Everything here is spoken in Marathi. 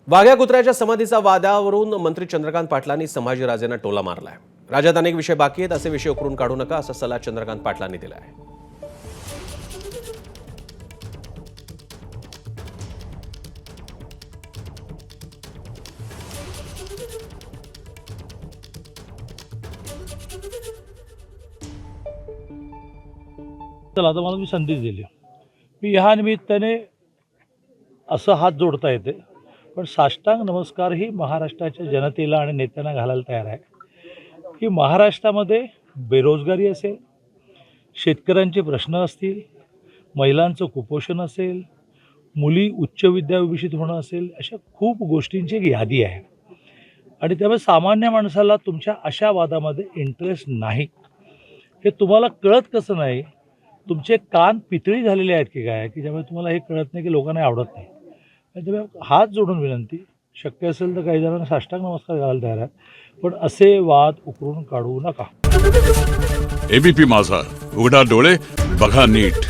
वाघ्या कुत्र्याच्या समाधीचा वादावरून मंत्री चंद्रकांत पाटलांनी संभाजीराजेंना टोला मारलाय। राज्यात अनेक विषय बाकी आहेत, असे विषय उकरून काढू नका असा सल्ला चंद्रकांत पाटलांनी दिला आहे। चला आता मला मी संदेश दिली, मी ह्या निमित्ताने असं हात जोडता येते, पण साष्टांग नमस्कार ही महाराष्ट्राच्या जनतेला आणि नेत्यांना घालायला तयार आहे की महाराष्ट्रामध्ये बेरोजगारी असेल, शेतकऱ्यांचे प्रश्न असतील, महिलांचं कुपोषण असेल, मुली उच्च विद्याविभूषित होणं असेल, अशा खूप गोष्टींची एक यादी आहे। आणि त्यामुळे सामान्य माणसाला तुमच्या अशा वादामध्ये इंटरेस्ट नाही हे तुम्हाला कळत कसं नाही? तुमचे कान पितळी झालेले आहेत की काय, की ज्यामुळे तुम्हाला हे कळत नाही की लोकांना आवडत नाही। त्यामुळे हात जोडून विनंती, शक्य असेल तर काही जणांना साष्टांग नमस्कार घालायला तयार आहे, पण असे वाद उकरून काढू नका। एबीपी माझा, उघडा डोळे बघा नीट।